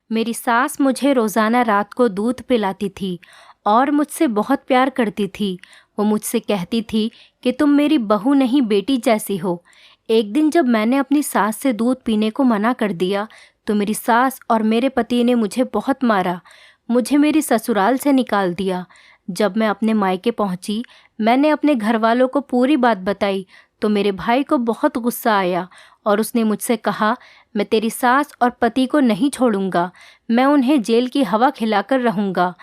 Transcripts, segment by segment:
मेरी सास मुझे रोज़ाना रात को दूध पिलाती थी और मुझसे बहुत प्यार करती थी। वो मुझसे कहती थी कि तुम मेरी बहू नहीं बेटी जैसी हो। एक दिन जब मैंने अपनी सास से दूध पीने को मना कर दिया तो मेरी सास और मेरे पति ने मुझे बहुत मारा। मुझे मेरी ससुराल से निकाल दिया। जब मैं अपने मायके पहुंची, मैंने अपने घर वालों को पूरी बात बताई तो मेरे भाई को बहुत गुस्सा आया और उसने मुझसे कहा, मैं तेरी सास और पति को नहीं छोड़ूंगा, मैं उन्हें जेल की हवा खिलाकर रहूंगा।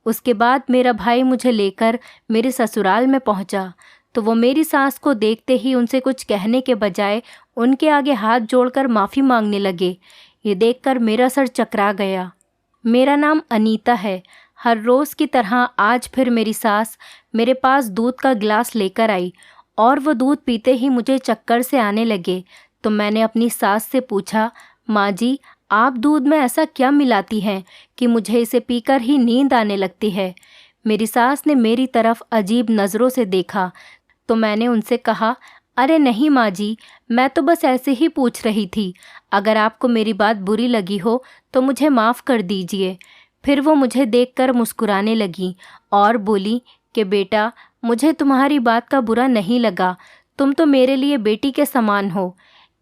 उसके बाद मेरा भाई मुझे लेकर मेरे ससुराल में पहुंचा तो वो मेरी सास को देखते ही उनसे कुछ कहने के बजाय उनके आगे हाथ जोड़कर माफ़ी मांगने लगे। ये देखकर मेरा सर चकरा गया। मेरा नाम अनीता है। हर रोज़ की तरह आज फिर मेरी सास मेरे पास दूध का गिलास लेकर आई और वो दूध पीते ही मुझे चक्कर से आने लगे। तो मैंने अपनी सास से पूछा, माँ जी, आप दूध में ऐसा क्या मिलाती हैं कि मुझे इसे पीकर ही नींद आने लगती है। मेरी सास ने मेरी तरफ अजीब नज़रों से देखा तो मैंने उनसे कहा, अरे नहीं माँ जी, मैं तो बस ऐसे ही पूछ रही थी। अगर आपको मेरी बात बुरी लगी हो तो मुझे माफ़ कर दीजिए। फिर वो मुझे देखकर मुस्कुराने लगी और बोली कि बेटा, मुझे तुम्हारी बात का बुरा नहीं लगा, तुम तो मेरे लिए बेटी के समान हो।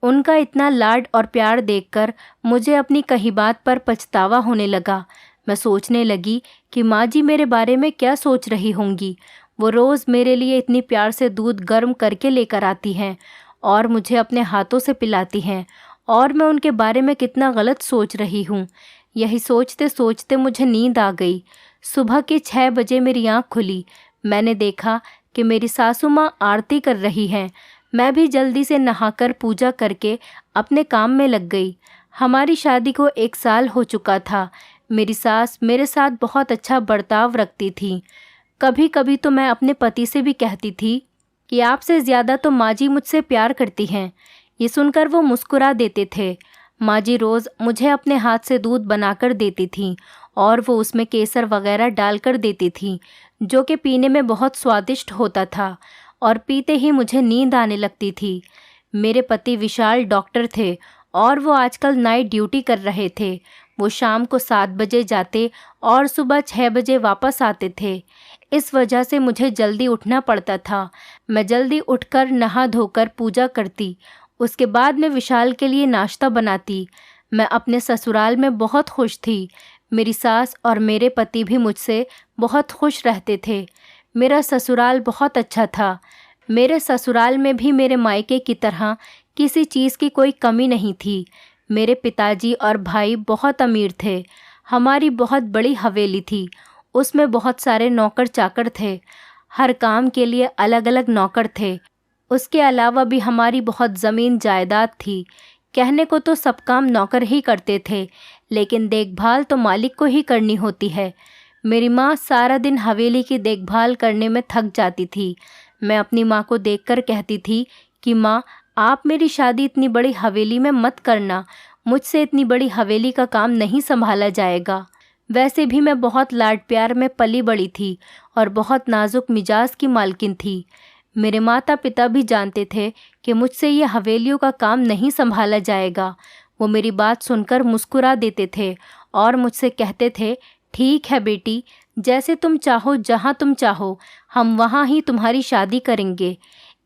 उनका इतना लाड और प्यार देखकर मुझे अपनी कही बात पर पछतावा होने लगा। मैं सोचने लगी कि माँ जी मेरे बारे में क्या सोच रही होंगी। वो रोज़ मेरे लिए इतनी प्यार से दूध गर्म करके लेकर आती हैं और मुझे अपने हाथों से पिलाती हैं और मैं उनके बारे में कितना गलत सोच रही हूँ। यही सोचते सोचते मुझे नींद आ गई। सुबह के 6 बजे मेरी आँख खुली। मैंने देखा कि मेरी सासू माँ आरती कर रही हैं। मैं भी जल्दी से नहाकर पूजा करके अपने काम में लग गई। हमारी शादी को 1 साल हो चुका था। मेरी सास मेरे साथ बहुत अच्छा बर्ताव रखती थी। कभी कभी तो मैं अपने पति से भी कहती थी कि आपसे ज़्यादा तो माँ जी मुझसे प्यार करती हैं। ये सुनकर वो मुस्कुरा देते थे। माँ जी रोज़ मुझे अपने हाथ से दूध बनाकर देती थीं और वो उसमें केसर वगैरह डालकर देती थीं, जो कि पीने में बहुत स्वादिष्ट होता था और पीते ही मुझे नींद आने लगती थी। मेरे पति विशाल डॉक्टर थे और वो आजकल नाइट ड्यूटी कर रहे थे। वो शाम को 7 बजे जाते और सुबह 6 बजे वापस आते थे। इस वजह से मुझे जल्दी उठना पड़ता था। मैं जल्दी उठकर नहा धोकर पूजा करती। उसके बाद मैं विशाल के लिए नाश्ता बनाती। मैं अपने ससुराल में बहुत खुश थी। मेरी सास और मेरे पति भी मुझसे बहुत खुश रहते थे। मेरा ससुराल बहुत अच्छा था। मेरे ससुराल में भी मेरे मायके की तरह किसी चीज़ की कोई कमी नहीं थी। मेरे पिताजी और भाई बहुत अमीर थे। हमारी बहुत बड़ी हवेली थी। उसमें बहुत सारे नौकर चाकर थे। हर काम के लिए अलग अलग नौकर थे। उसके अलावा भी हमारी बहुत ज़मीन जायदाद थी। कहने को तो सब काम नौकर ही करते थे, लेकिन देखभाल तो मालिक को ही करनी होती है। मेरी माँ सारा दिन हवेली की देखभाल करने में थक जाती थी। मैं अपनी माँ को देखकर कहती थी कि माँ, आप मेरी शादी इतनी बड़ी हवेली में मत करना। मुझसे इतनी बड़ी हवेली का काम नहीं संभाला जाएगा। वैसे भी मैं बहुत लाड प्यार में पली बड़ी थी और बहुत नाजुक मिजाज की मालकिन थी। मेरे माता पिता भी जानते थे कि मुझसे ये हवेलियों का काम नहीं संभाला जाएगा। वो मेरी बात सुनकर मुस्कुरा देते थे और मुझसे कहते थे, ठीक है बेटी, जैसे तुम चाहो, जहाँ तुम चाहो, हम वहाँ ही तुम्हारी शादी करेंगे।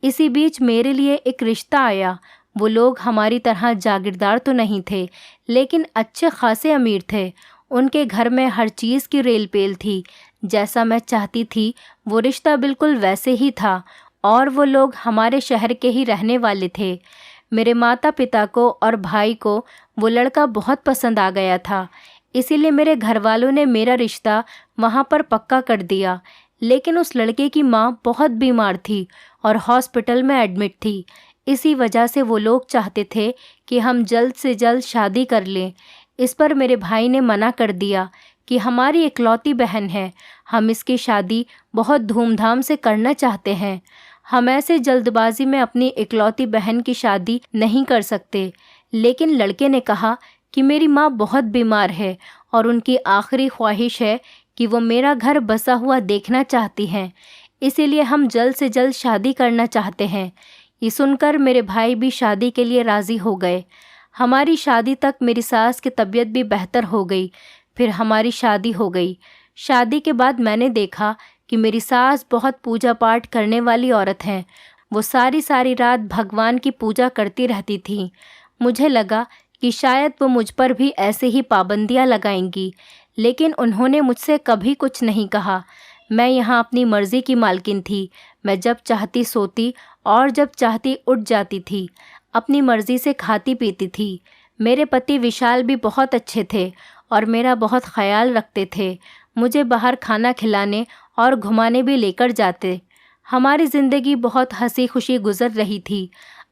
इसी बीच मेरे लिए एक रिश्ता आया। वो लोग हमारी तरह जागीरदार तो नहीं थे, लेकिन अच्छे खासे अमीर थे। उनके घर में हर चीज़ की रेल पेल थी। जैसा मैं चाहती थी वो रिश्ता बिल्कुल वैसे ही था और वो लोग हमारे शहर के ही रहने वाले थे। मेरे माता पिता को और भाई को वो लड़का बहुत पसंद आ गया था, इसीलिए मेरे घर वालों ने मेरा रिश्ता वहाँ पर पक्का कर दिया। लेकिन उस लड़के की माँ बहुत बीमार थी और हॉस्पिटल में एडमिट थी। इसी वजह से वो लोग चाहते थे कि हम जल्द से जल्द शादी कर लें। इस पर मेरे भाई ने मना कर दिया कि हमारी इकलौती बहन है, हम इसकी शादी बहुत धूमधाम से करना चाहते हैं। हम ऐसे जल्दबाजी में अपनी इकलौती बहन की शादी नहीं कर सकते। लेकिन लड़के ने कहा कि मेरी माँ बहुत बीमार है और उनकी आखिरी ख्वाहिश है कि वो मेरा घर बसा हुआ देखना चाहती हैं, इसीलिए हम जल्द से जल्द शादी करना चाहते हैं। ये सुनकर मेरे भाई भी शादी के लिए राज़ी हो गए। हमारी शादी तक मेरी सास की तबीयत भी बेहतर हो गई। फिर हमारी शादी हो गई। शादी के बाद मैंने देखा कि मेरी सास बहुत पूजा पाठ करने वाली औरत हैं। वो सारी सारी रात भगवान की पूजा करती रहती थी। मुझे लगा कि शायद वो मुझ पर भी ऐसे ही पाबंदियां लगाएंगी, लेकिन उन्होंने मुझसे कभी कुछ नहीं कहा। मैं यहाँ अपनी मर्जी की मालकिन थी। मैं जब चाहती सोती और जब चाहती उठ जाती थी। अपनी मर्जी से खाती पीती थी। मेरे पति विशाल भी बहुत अच्छे थे और मेरा बहुत ख्याल रखते थे। मुझे बाहर खाना खिलाने और घुमाने भी लेकर जाते। हमारी ज़िंदगी बहुत हंसी खुशी गुजर रही थी।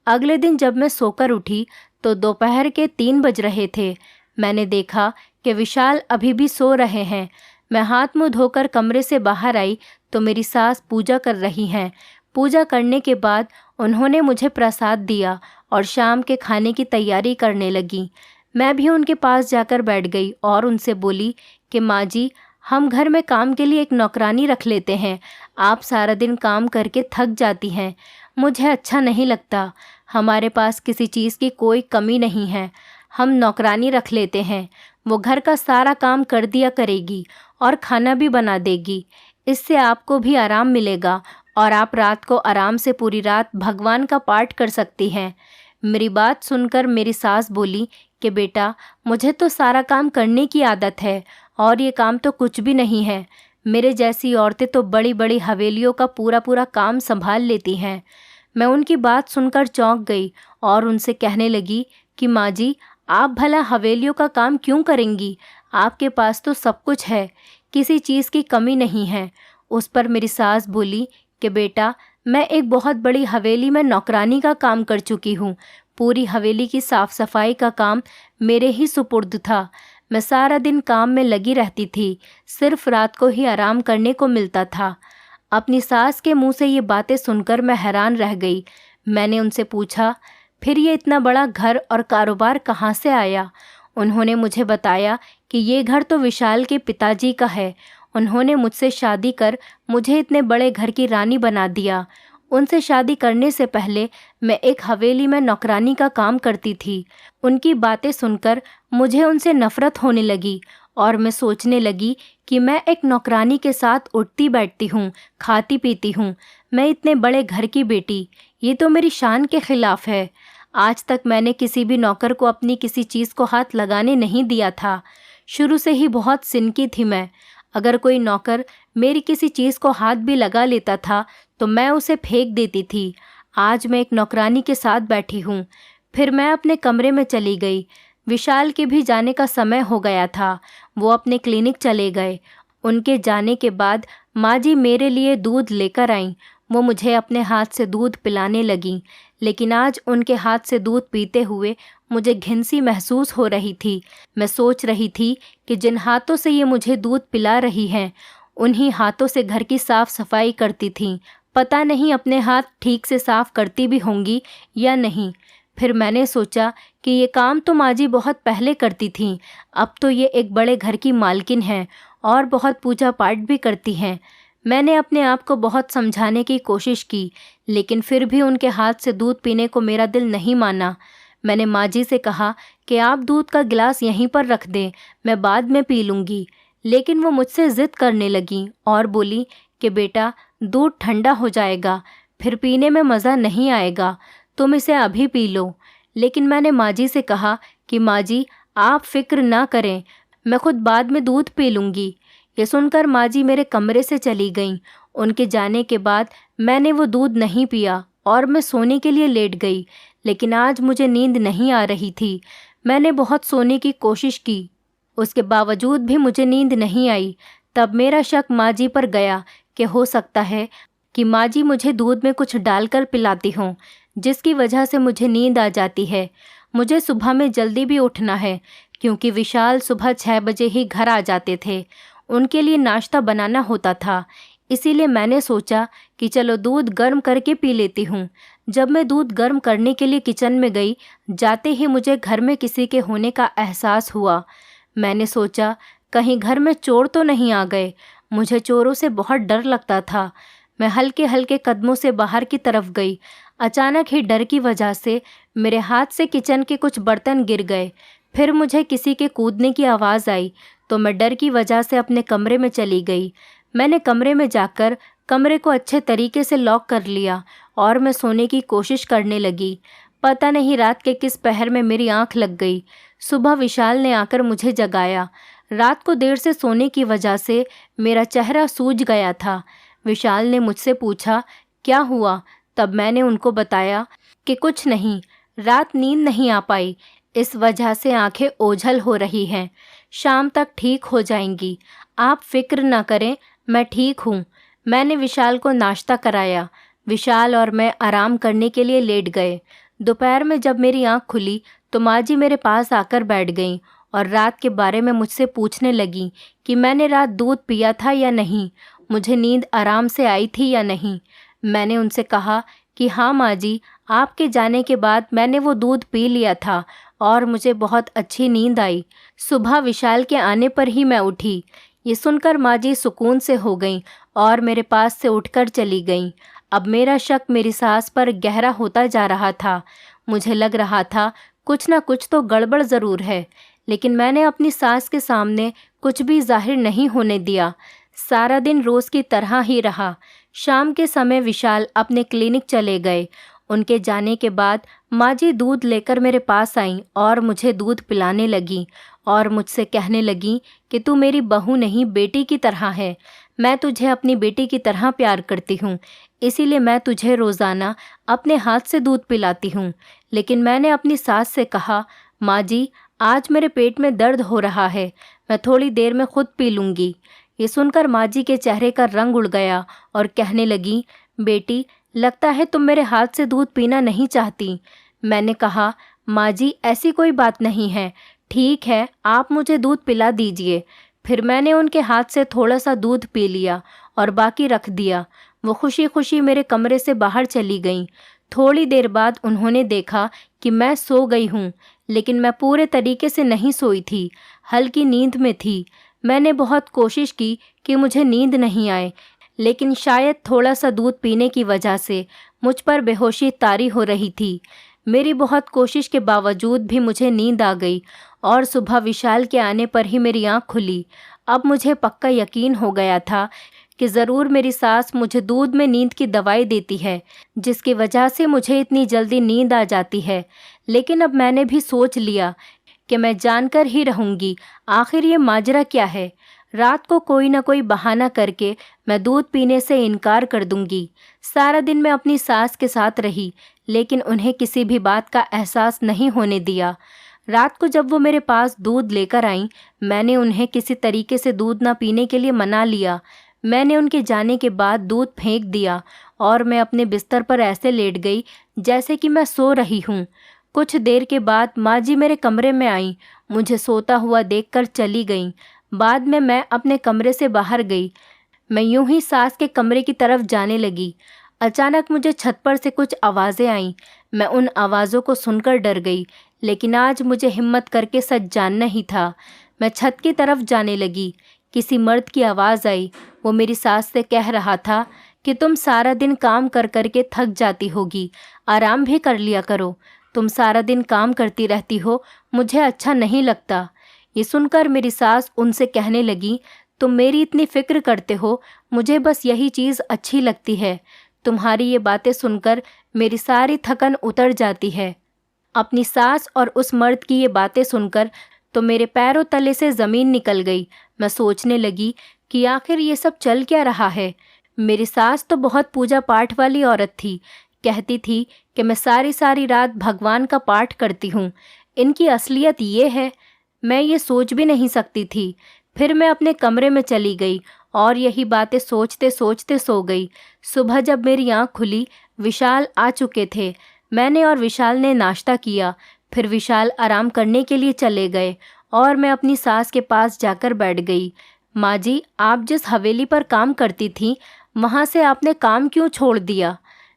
अगले दिन जब मैं सोकर उठी तो दोपहर के 3 बज रहे थे। मैंने देखा कि विशाल अभी भी सो रहे हैं। मैं हाथ मुंह धोकर कमरे से बाहर आई तो मेरी सास पूजा कर रही हैं। पूजा करने के बाद उन्होंने मुझे प्रसाद दिया और शाम के खाने की तैयारी करने लगी। मैं भी उनके पास जाकर बैठ गई और उनसे बोली कि माँ जी, हम घर में काम के लिए एक नौकरानी रख लेते हैं। आप सारा दिन काम करके थक जाती हैं। मुझे अच्छा नहीं लगता। हमारे पास किसी चीज़ की कोई कमी नहीं है। हम नौकरानी रख लेते हैं। वो घर का सारा काम कर दिया करेगी और खाना भी बना देगी। इससे आपको भी आराम मिलेगा और आप रात को आराम से पूरी रात भगवान का पाठ कर सकती हैं। मेरी बात सुनकर मेरी सास बोली कि बेटा, मुझे तो सारा काम करने की आदत है और ये काम तो कुछ भी नहीं है। मेरे जैसी औरतें तो बड़ी बड़ी हवेलियों का पूरा पूरा काम संभाल लेती हैं। मैं उनकी बात सुनकर चौंक गई और उनसे कहने लगी कि माँ जी, आप भला हवेलियों का काम क्यों करेंगी? आपके पास तो सब कुछ है, किसी चीज़ की कमी नहीं है। उस पर मेरी सास बोली कि बेटा, मैं एक बहुत बड़ी हवेली में नौकरानी का काम कर चुकी हूँ। पूरी हवेली की साफ़ सफाई का काम मेरे ही सुपुर्द था। मैं सारा दिन काम में लगी रहती थी। सिर्फ रात को ही आराम करने को मिलता था। अपनी सास के मुंह से ये बातें सुनकर मैं हैरान रह गई। मैंने उनसे पूछा, फिर ये इतना बड़ा घर और कारोबार कहाँ से आया? उन्होंने मुझे बताया कि ये घर तो विशाल के पिताजी का है। उन्होंने मुझसे शादी कर मुझे इतने बड़े घर की रानी बना दिया। उनसे शादी करने से पहले मैं एक हवेली में नौकरानी का काम करती थी। उनकी बातें सुनकर मुझे उनसे नफ़रत होने लगी और मैं सोचने लगी कि मैं एक नौकरानी के साथ उठती बैठती हूँ, खाती पीती हूँ। मैं इतने बड़े घर की बेटी, ये तो मेरी शान के खिलाफ है। आज तक मैंने किसी भी नौकर को अपनी किसी चीज़ को हाथ लगाने नहीं दिया था। शुरू से ही बहुत सिनकी थी मैं। अगर कोई नौकर मेरी किसी चीज़ को हाथ भी लगा लेता था तो मैं उसे फेंक देती थी। आज मैं एक नौकरानी के साथ बैठी हूँ। फिर मैं अपने कमरे में चली गई। विशाल के भी जाने का समय हो गया था। वो अपने क्लिनिक चले गए। उनके जाने के बाद माँ जी मेरे लिए दूध लेकर आईं। वो मुझे अपने हाथ से दूध पिलाने लगीं, लेकिन आज उनके हाथ से दूध पीते हुए मुझे घिनसी महसूस हो रही थी। मैं सोच रही थी कि जिन हाथों से ये मुझे दूध पिला रही हैं, उन्हीं हाथों से घर की साफ़ सफाई करती थीं। पता नहीं अपने हाथ ठीक से साफ़ करती भी होंगी या नहीं। फिर मैंने सोचा कि ये काम तो माँ जी बहुत पहले करती थीं। अब तो ये एक बड़े घर की मालकिन हैं और बहुत पूजा पाठ भी करती हैं। मैंने अपने आप को बहुत समझाने की कोशिश की, लेकिन फिर भी उनके हाथ से दूध पीने को मेरा दिल नहीं माना। मैंने माँ जी से कहा कि आप दूध का गिलास यहीं पर रख दें, मैं बाद में पी लूँगी। लेकिन वो मुझसे ज़िद करने लगी और बोली कि बेटा, दूध ठंडा हो जाएगा, फिर पीने में मज़ा नहीं आएगा, तुम इसे अभी पी लो। लेकिन मैंने माँ जी से कहा कि माँ जी, आप फ़िक्र ना करें, मैं खुद बाद में दूध पी लूँगी। ये सुनकर माँ जी मेरे कमरे से चली गईं। उनके जाने के बाद मैंने वो दूध नहीं पिया और मैं सोने के लिए लेट गई। लेकिन आज मुझे नींद नहीं आ रही थी। मैंने बहुत सोने की कोशिश की, उसके बावजूद भी मुझे नींद नहीं आई। तब मेरा शक माँ जी पर गया कि हो सकता है कि माँ जी मुझे दूध में कुछ डालकर पिलाती हों, जिसकी वजह से मुझे नींद आ जाती है। मुझे सुबह में जल्दी भी उठना है, क्योंकि विशाल सुबह 6 बजे ही घर आ जाते थे। उनके लिए नाश्ता बनाना होता था। इसीलिए मैंने सोचा कि चलो दूध गर्म करके पी लेती हूँ। जब मैं दूध गर्म करने के लिए किचन में गई, जाते ही मुझे घर में किसी के होने का एहसास हुआ। मैंने सोचा कहीं घर में चोर तो नहीं आ गए। मुझे चोरों से बहुत डर लगता था। मैं हल्के हल्के कदमों से बाहर की तरफ गई। अचानक ही डर की वजह से मेरे हाथ से किचन के कुछ बर्तन गिर गए। फिर मुझे किसी के कूदने की आवाज़ आई तो मैं डर की वजह से अपने कमरे में चली गई। मैंने कमरे में जाकर कमरे को अच्छे तरीके से लॉक कर लिया और मैं सोने की कोशिश करने लगी। पता नहीं रात के किस पहर में मेरी आंख लग गई। सुबह विशाल ने आकर मुझे जगाया। रात को देर से सोने की वजह से मेरा चेहरा सूज गया था। विशाल ने मुझसे पूछा, क्या हुआ? तब मैंने उनको बताया कि कुछ नहीं, रात नींद नहीं आ पाई, इस वजह से आंखें ओझल हो रही हैं। शाम तक ठीक हो जाएंगी, आप फिक्र ना करें, मैं ठीक हूँ। मैंने विशाल को नाश्ता कराया। विशाल और मैं आराम करने के लिए लेट गए। दोपहर में जब मेरी आंख खुली तो माँ जी मेरे पास आकर बैठ गईं और रात के बारे में मुझसे पूछने लगी कि मैंने रात दूध पिया था या नहीं, मुझे नींद आराम से आई थी या नहीं। मैंने उनसे कहा कि हाँ माँ जी, आपके जाने के बाद मैंने वो दूध पी लिया था और मुझे बहुत अच्छी नींद आई। सुबह विशाल के आने पर ही मैं उठी। ये सुनकर माँ जी सुकून से हो गईं और मेरे पास से उठकर चली गईं। अब मेरा शक मेरी सास पर गहरा होता जा रहा था। मुझे लग रहा था कुछ ना कुछ तो गड़बड़ ज़रूर है, लेकिन मैंने अपनी सास के सामने कुछ भी जाहिर नहीं होने दिया। सारा दिन रोज़ की तरह ही रहा। शाम के समय विशाल अपने क्लिनिक चले गए। उनके जाने के बाद माँ जी दूध लेकर मेरे पास आईं और मुझे दूध पिलाने लगी और मुझसे कहने लगी कि तू मेरी बहू नहीं, बेटी की तरह है। मैं तुझे अपनी बेटी की तरह प्यार करती हूँ, इसीलिए मैं तुझे रोज़ाना अपने हाथ से दूध पिलाती हूँ। लेकिन मैंने अपनी सास से कहा, माँ जी, आज मेरे पेट में दर्द हो रहा है, मैं थोड़ी देर में खुद पी लूँगी। ये सुनकर माँ जी के चेहरे का रंग उड़ गया और कहने लगी, बेटी, लगता है तुम मेरे हाथ से दूध पीना नहीं चाहती। मैंने कहा, माँ जी, ऐसी कोई बात नहीं है, ठीक है, आप मुझे दूध पिला दीजिए। फिर मैंने उनके हाथ से थोड़ा सा दूध पी लिया और बाकी रख दिया। वो खुशी खुशी मेरे कमरे से बाहर चली गईं। थोड़ी देर बाद उन्होंने देखा कि मैं सो गई हूँ, लेकिन मैं पूरे तरीके से नहीं सोई थी, हल्की नींद में थी। मैंने बहुत कोशिश की कि मुझे नींद नहीं आए, लेकिन शायद थोड़ा सा दूध पीने की वजह से मुझ पर बेहोशी तारी हो रही थी। मेरी बहुत कोशिश के बावजूद भी मुझे नींद आ गई और सुबह विशाल के आने पर ही मेरी आँख खुली। अब मुझे पक्का यकीन हो गया था कि ज़रूर मेरी सास मुझे दूध में नींद की दवाई देती है, जिसकी वजह से मुझे इतनी जल्दी नींद आ जाती है। लेकिन अब मैंने भी सोच लिया कि मैं जानकर ही रहूँगी आखिर ये माजरा क्या है। रात को कोई ना कोई बहाना करके मैं दूध पीने से इनकार कर दूंगी। सारा दिन मैं अपनी सास के साथ रही, लेकिन उन्हें किसी भी बात का एहसास नहीं होने दिया। रात को जब वो मेरे पास दूध लेकर आईं, मैंने उन्हें किसी तरीके से दूध ना पीने के लिए मना लिया। मैंने उनके जाने के बाद दूध फेंक दिया और मैं अपने बिस्तर पर ऐसे लेट गई जैसे कि मैं सो रही हूँ। कुछ देर के बाद माँ जी मेरे कमरे में आईं, मुझे सोता हुआ देखकर चली गईं। बाद में मैं अपने कमरे से बाहर गई। मैं यूं ही सास के कमरे की तरफ जाने लगी। अचानक मुझे छत पर से कुछ आवाज़ें आईं। मैं उन आवाज़ों को सुनकर डर गई, लेकिन आज मुझे हिम्मत करके सच जानना ही था। मैं छत की तरफ जाने लगी। किसी मर्द की आवाज़ आई। वो मेरी सास से कह रहा था कि तुम सारा दिन काम कर कर के थक जाती होगी, आराम भी कर लिया करो। तुम सारा दिन काम करती रहती हो, मुझे अच्छा नहीं लगता। ये सुनकर मेरी सास उनसे कहने लगी, तुम मेरी इतनी फिक्र करते हो, मुझे बस यही चीज़ अच्छी लगती है। तुम्हारी ये बातें सुनकर मेरी सारी थकन उतर जाती है। अपनी सास और उस मर्द की ये बातें सुनकर तो मेरे पैरों तले से ज़मीन निकल गई। मैं सोचने लगी कि आखिर ये सब चल क्या रहा है। मेरी सास तो बहुत पूजा पाठ वाली औरत थी, कहती थी कि मैं सारी सारी रात भगवान का पाठ करती हूँ। इनकी असलियत ये है, मैं ये सोच भी नहीं सकती थी। फिर मैं अपने कमरे में चली गई और यही बातें सोचते सोचते सो गई। सुबह जब मेरी आँख खुली, विशाल आ चुके थे। मैंने और विशाल ने नाश्ता किया। फिर विशाल आराम करने के लिए चले गए और मैं अपनी सास के पास जाकर बैठ गई। माँ जी, आप जिस हवेली पर काम करती थीं, वहाँ से आपने काम क्यों छोड़ दिया?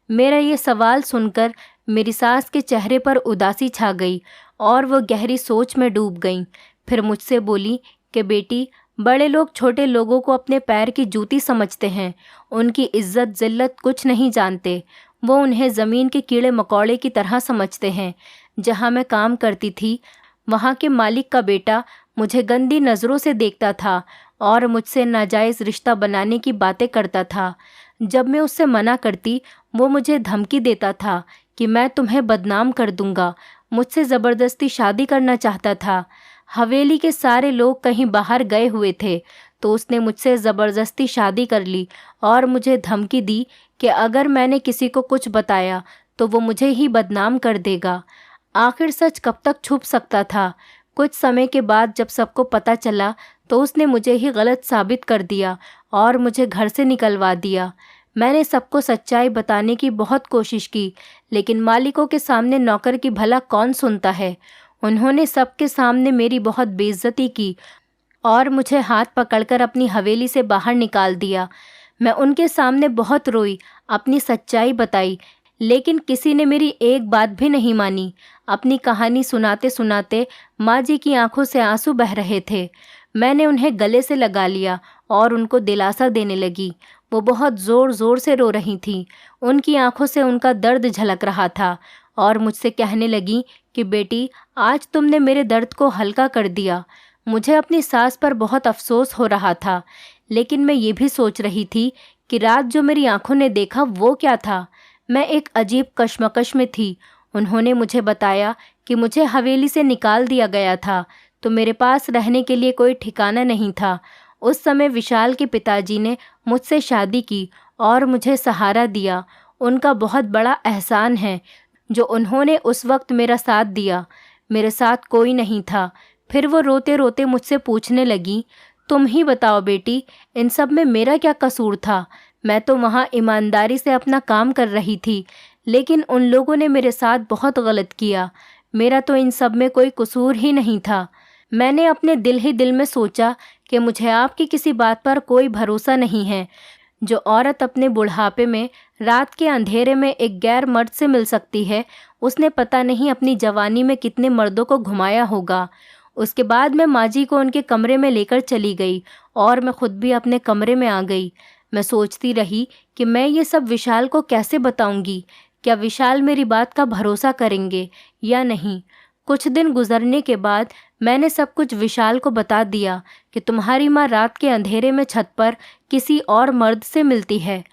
मेरा ये सवाल सुनकर मेरी सास के चेहरे पर उदासी छा गई और वो गहरी सोच में डूब गईं। फिर मुझसे बोली कि बेटी, बड़े लोग छोटे लोगों को अपने पैर की जूती समझते हैं, उनकी इज्जत जिल्लत कुछ नहीं जानते। वो उन्हें ज़मीन के कीड़े मकोड़े की तरह समझते हैं। जहाँ मैं काम करती थी वहाँ के मालिक का बेटा मुझे गंदी नज़रों से देखता था और मुझसे नाजायज़ रिश्ता बनाने की बातें करता था। जब मैं उससे मना करती वो मुझे धमकी देता था कि मैं तुम्हें बदनाम कर दूंगा। मुझसे ज़बरदस्ती शादी करना चाहता था। हवेली के सारे लोग कहीं बाहर गए हुए थे तो उसने मुझसे ज़बरदस्ती शादी कर ली और मुझे धमकी दी कि अगर मैंने किसी को कुछ बताया तो वो मुझे ही बदनाम कर देगा। आखिर सच कब तक छुप सकता था। कुछ समय के बाद जब सबको पता चला तो उसने मुझे ही गलत साबित कर दिया और मुझे घर से निकलवा दिया। मैंने सबको सच्चाई बताने की बहुत कोशिश की, लेकिन मालिकों के सामने नौकर की भला कौन सुनता है। उन्होंने सबके सामने मेरी बहुत बेइज्जती की और मुझे हाथ पकड़कर अपनी हवेली से बाहर निकाल दिया। मैं उनके सामने बहुत रोई, अपनी सच्चाई बताई, लेकिन किसी ने मेरी एक बात भी नहीं मानी। अपनी कहानी सुनाते सुनाते माँ जी की आंखों से आंसू बह रहे थे। मैंने उन्हें गले से लगा लिया और उनको दिलासा देने लगी। वो बहुत ज़ोर ज़ोर से रो रही थीं। उनकी आंखों से उनका दर्द झलक रहा था और मुझसे कहने लगी कि बेटी, आज तुमने मेरे दर्द को हल्का कर दिया। मुझे अपनी सास पर बहुत अफसोस हो रहा था, लेकिन मैं ये भी सोच रही थी कि रात जो मेरी आंखों ने देखा वो क्या था। मैं एक अजीब कश्मकश में थी। उन्होंने मुझे बताया कि मुझे हवेली से निकाल दिया गया था तो मेरे पास रहने के लिए कोई ठिकाना नहीं था। उस समय विशाल के पिताजी ने मुझसे शादी की और मुझे सहारा दिया। उनका बहुत बड़ा एहसान है जो उन्होंने उस वक्त मेरा साथ दिया। मेरे साथ कोई नहीं था। फिर वो रोते रोते मुझसे पूछने लगी, तुम ही बताओ बेटी, इन सब में मेरा क्या कसूर था। मैं तो वहाँ ईमानदारी से अपना काम कर रही थी, लेकिन उन लोगों ने मेरे साथ बहुत गलत किया। मेरा तो इन सब में कोई कसूर ही नहीं था। मैंने अपने दिल ही दिल में सोचा कि मुझे आपकी किसी बात पर कोई भरोसा नहीं है। जो औरत अपने बुढ़ापे में रात के अंधेरे में एक गैर मर्द से मिल सकती है, उसने पता नहीं अपनी जवानी में कितने मर्दों को घुमाया होगा। उसके बाद मैं माँ जी को उनके कमरे में लेकर चली गई और मैं खुद भी अपने कमरे में आ गई। मैं सोचती रही कि मैं ये सब विशाल को कैसे बताऊंगी। क्या विशाल मेरी बात का भरोसा करेंगे या नहीं। कुछ दिन गुजरने के बाद मैंने सब कुछ विशाल को बता दिया कि तुम्हारी माँ रात के अंधेरे में छत पर किसी और मर्द से मिलती है।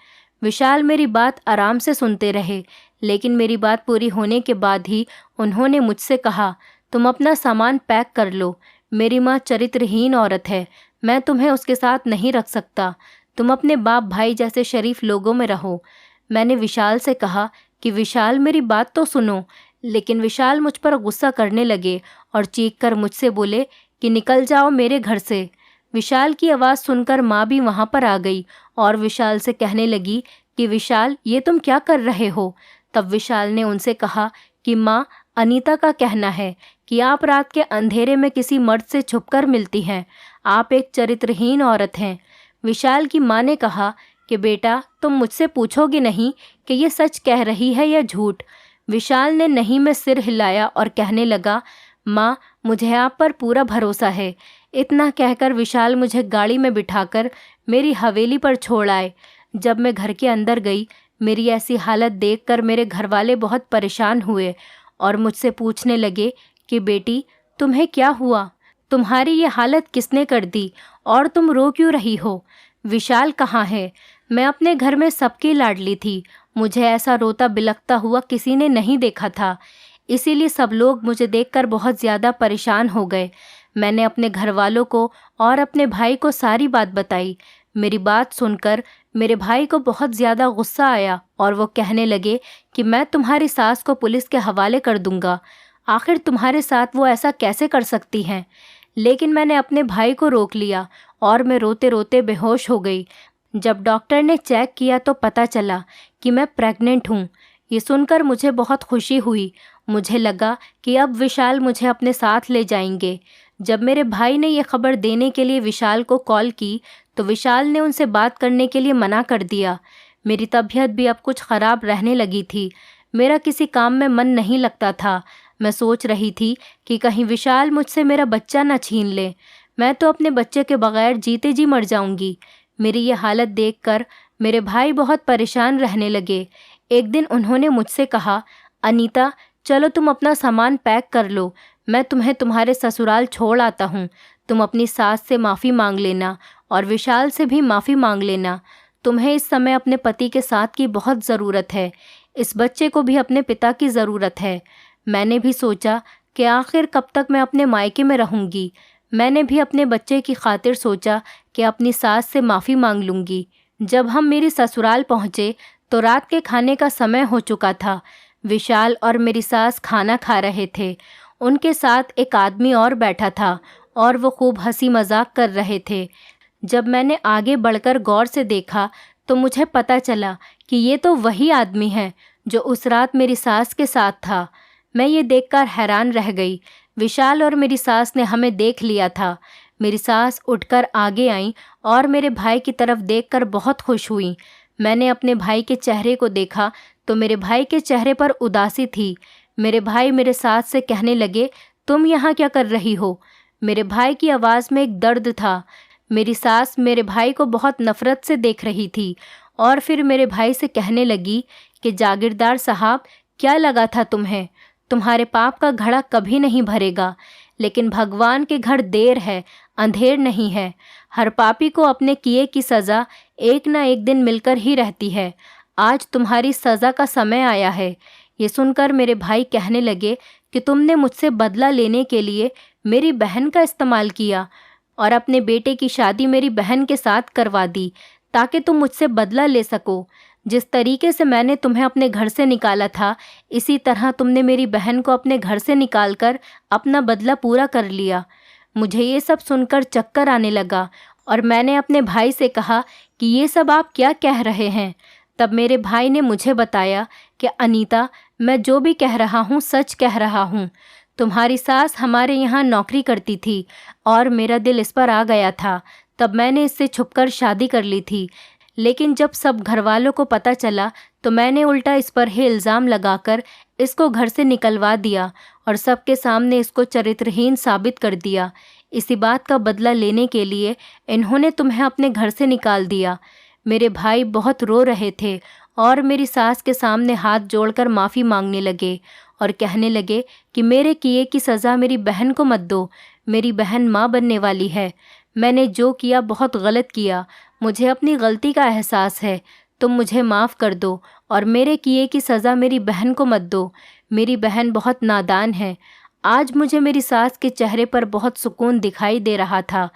विशाल मेरी बात आराम से सुनते रहे, लेकिन मेरी बात पूरी होने के बाद ही उन्होंने मुझसे कहा, तुम अपना सामान पैक कर लो। मेरी माँ चरित्रहीन औरत है, मैं तुम्हें उसके साथ नहीं रख सकता। तुम अपने बाप भाई जैसे शरीफ लोगों में रहो। मैंने विशाल से कहा कि विशाल मेरी बात तो सुनो, लेकिन विशाल मुझ पर गुस्सा करने लगे और चीख कर मुझसे बोले कि निकल जाओ मेरे घर से। विशाल की आवाज़ सुनकर माँ भी वहाँ पर आ गई और विशाल से कहने लगी कि विशाल, ये तुम क्या कर रहे हो। तब विशाल ने उनसे कहा कि माँ, अनीता का कहना है कि आप रात के अंधेरे में किसी मर्द से छुपकर मिलती हैं। आप एक चरित्रहीन औरत हैं। विशाल की माँ ने कहा कि बेटा, तुम मुझसे पूछोगे नहीं कि ये सच कह रही है या झूठ। विशाल ने नहीं में सिर हिलाया और कहने लगा, माँ, मुझे आप पर पूरा भरोसा है। इतना कहकर विशाल मुझे गाड़ी में बिठाकर मेरी हवेली पर छोड़ आए। जब मैं घर के अंदर गई, मेरी ऐसी हालत देखकर मेरे घरवाले बहुत परेशान हुए और मुझसे पूछने लगे कि बेटी, तुम्हें क्या हुआ, तुम्हारी ये हालत किसने कर दी और तुम रो क्यों रही हो। विशाल कहाँ है। मैं अपने घर में सबकी लाडली थी। मुझे ऐसा रोता बिलखता हुआ किसी ने नहीं देखा था, इसीलिए सब लोग मुझे देखकर बहुत ज़्यादा परेशान हो गए। मैंने अपने घर वालों को और अपने भाई को सारी बात बताई। मेरी बात सुनकर मेरे भाई को बहुत ज़्यादा गुस्सा आया और वो कहने लगे कि मैं तुम्हारी सास को पुलिस के हवाले कर दूंगा। आखिर तुम्हारे साथ वो ऐसा कैसे कर सकती हैं। लेकिन मैंने अपने भाई को रोक लिया और मैं रोते रोते बेहोश हो गई। जब डॉक्टर ने चेक किया तो पता चला कि मैं प्रेग्नेंट हूँ। ये सुनकर मुझे बहुत खुशी हुई। मुझे लगा कि अब विशाल मुझे अपने साथ ले जाएंगे। जब मेरे भाई ने यह खबर देने के लिए विशाल को कॉल की तो विशाल ने उनसे बात करने के लिए मना कर दिया। मेरी तबीयत भी अब कुछ ख़राब रहने लगी थी। मेरा किसी काम में मन नहीं लगता था। मैं सोच रही थी कि कहीं विशाल मुझसे मेरा बच्चा न छीन ले। मैं तो अपने बच्चे के बगैर जीते जी मर जाऊंगी। मेरी ये हालत देखकर मेरे भाई बहुत परेशान रहने लगे। एक दिन उन्होंने मुझसे कहा, अनीता चलो तुम अपना सामान पैक कर लो, मैं तुम्हें तुम्हारे ससुराल छोड़ आता हूँ। तुम अपनी सास से माफ़ी मांग लेना और विशाल से भी माफ़ी मांग लेना। तुम्हें इस समय अपने पति के साथ की बहुत ज़रूरत है। इस बच्चे को भी अपने पिता की ज़रूरत है। मैंने भी सोचा कि आखिर कब तक मैं अपने मायके में रहूँगी। मैंने भी अपने बच्चे की खातिर सोचा कि अपनी सास से माफ़ी मांग लूँगी। जब हम मेरी ससुराल पहुँचे तो रात के खाने का समय हो चुका था। विशाल और मेरी सास खाना खा रहे थे। उनके साथ एक आदमी और बैठा था और वो खूब हंसी मजाक कर रहे थे। जब मैंने आगे बढ़कर गौर से देखा तो मुझे पता चला कि ये तो वही आदमी है जो उस रात मेरी सास के साथ था। मैं ये देखकर हैरान रह गई। विशाल और मेरी सास ने हमें देख लिया था। मेरी सास उठकर आगे आई और मेरे भाई की तरफ देखकर बहुत खुश हुई। मैंने अपने भाई के चेहरे को देखा तो मेरे भाई के चेहरे पर उदासी थी। मेरे भाई मेरे सास से कहने लगे, तुम यहाँ क्या कर रही हो? मेरे भाई की आवाज़ में एक दर्द था। मेरी सास मेरे भाई को बहुत नफ़रत से देख रही थी और फिर मेरे भाई से कहने लगी कि जागीरदार साहब, क्या लगा था तुम्हें? तुम्हारे पाप का घड़ा कभी नहीं भरेगा, लेकिन भगवान के घर देर है, अंधेर नहीं है। हर पापी को अपने किए की सज़ा एक न एक दिन मिलकर ही रहती है। आज तुम्हारी सज़ा का समय आया है। ये सुनकर मेरे भाई कहने लगे कि तुमने मुझसे बदला लेने के लिए मेरी बहन का इस्तेमाल किया और अपने बेटे की शादी मेरी बहन के साथ करवा दी ताकि तुम मुझसे बदला ले सको। जिस तरीके से मैंने तुम्हें अपने घर से निकाला था, इसी तरह तुमने मेरी बहन को अपने घर से निकालकर अपना बदला पूरा कर लिया। मुझे ये सब सुनकर चक्कर आने लगा और मैंने अपने भाई से कहा कि ये सब आप क्या कह रहे हैं। तब मेरे भाई ने मुझे बताया कि अनीता, मैं जो भी कह रहा हूँ सच कह रहा हूँ। तुम्हारी सास हमारे यहाँ नौकरी करती थी और मेरा दिल इस पर आ गया था। तब मैंने इससे छुपकर शादी कर ली थी, लेकिन जब सब घर वालों को पता चला तो मैंने उल्टा इस पर ही इल्ज़ाम लगाकर इसको घर से निकलवा दिया और सबके सामने इसको चरित्रहीन साबित कर दिया। इसी बात का बदला लेने के लिए इन्होंने तुम्हें अपने घर से निकाल दिया। मेरे भाई बहुत रो रहे थे और मेरी सास के सामने हाथ जोड़कर माफ़ी मांगने लगे और कहने लगे कि मेरे किए की सज़ा मेरी बहन को मत दो। मेरी बहन माँ बनने वाली है। मैंने जो किया बहुत गलत किया। मुझे अपनी गलती का एहसास है। तुम मुझे माफ़ कर दो और मेरे किए की सज़ा मेरी बहन को मत दो। मेरी बहन बहुत नादान है। आज मुझे मेरी सास के चेहरे पर बहुत सुकून दिखाई दे रहा था।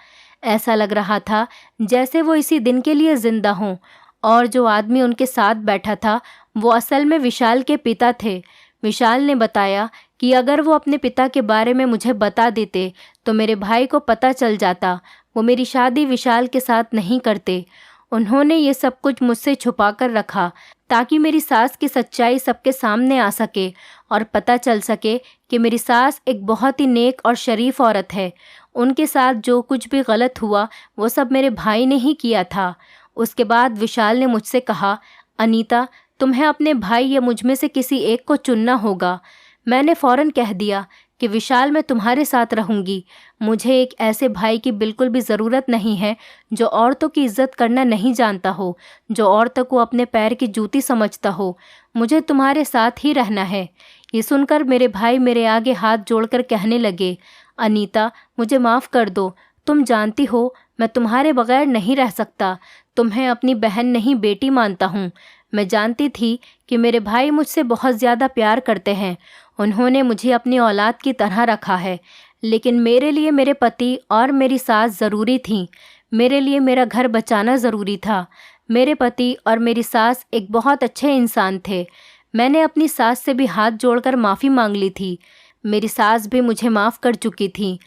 ऐसा लग रहा था जैसे वो इसी दिन के लिए ज़िंदा हों। और जो आदमी उनके साथ बैठा था वो असल में विशाल के पिता थे। विशाल ने बताया कि अगर वो अपने पिता के बारे में मुझे बता देते तो मेरे भाई को पता चल जाता। वो मेरी शादी विशाल के साथ नहीं करते। उन्होंने ये सब कुछ मुझसे छुपा कर रखा ताकि मेरी सास की सच्चाई सबके सामने आ सके और पता चल सके कि मेरी सास एक बहुत ही नेक और शरीफ औरत है। उनके साथ जो कुछ भी गलत हुआ वो सब मेरे भाई ने ही किया था। उसके बाद विशाल ने मुझसे कहा, अनीता, तुम्हें अपने भाई या मुझ में से किसी एक को चुनना होगा। मैंने फ़ौरन कह दिया कि विशाल, मैं तुम्हारे साथ रहूँगी। मुझे एक ऐसे भाई की बिल्कुल भी ज़रूरत नहीं है जो औरतों की इज़्ज़त करना नहीं जानता हो, जो औरतों को अपने पैर की जूती समझता हो। मुझे तुम्हारे साथ ही रहना है। ये सुनकर मेरे भाई मेरे आगे हाथ जोड़कर कहने लगे, अनीता, मुझे माफ़ कर दो। तुम जानती हो मैं तुम्हारे बगैर नहीं रह सकता। तुम्हें अपनी बहन नहीं बेटी मानता हूँ। मैं जानती थी कि मेरे भाई मुझसे बहुत ज़्यादा प्यार करते हैं। उन्होंने मुझे अपनी औलाद की तरह रखा है, लेकिन मेरे लिए मेरे पति और मेरी सास ज़रूरी थी। मेरे लिए मेरा घर बचाना ज़रूरी था। मेरे पति और मेरी सास एक बहुत अच्छे इंसान थे। मैंने अपनी सास से भी हाथ जोड़कर माफ़ी मांग ली थी। मेरी सास भी मुझे माफ़ कर चुकी थी।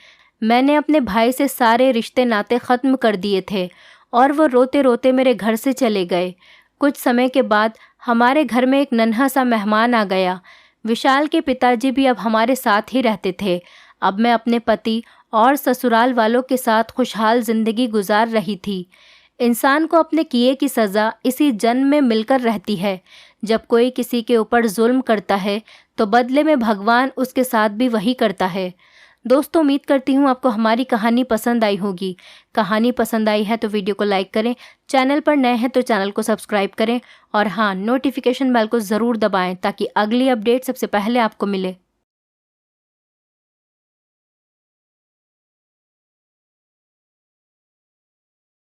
मैंने अपने भाई से सारे रिश्ते नाते ख़त्म कर दिए थे और वो रोते रोते मेरे घर से चले गए। कुछ समय के बाद हमारे घर में एक नन्हा सा मेहमान आ गया। विशाल के पिताजी भी अब हमारे साथ ही रहते थे। अब मैं अपने पति और ससुराल वालों के साथ खुशहाल ज़िंदगी गुजार रही थी। इंसान को अपने किए की सज़ा इसी जन्म में मिलकर रहती है। जब कोई किसी के ऊपर जुल्म करता है तो बदले में भगवान उसके साथ भी वही करता है। दोस्तों उम्मीद करती हूँ आपको हमारी कहानी पसंद आई होगी। कहानी पसंद आई है तो वीडियो को लाइक करें, चैनल पर नए हैं तो चैनल को सब्सक्राइब करें और हाँ, नोटिफिकेशन बेल को ज़रूर दबाएं ताकि अगली अपडेट सबसे पहले आपको मिले।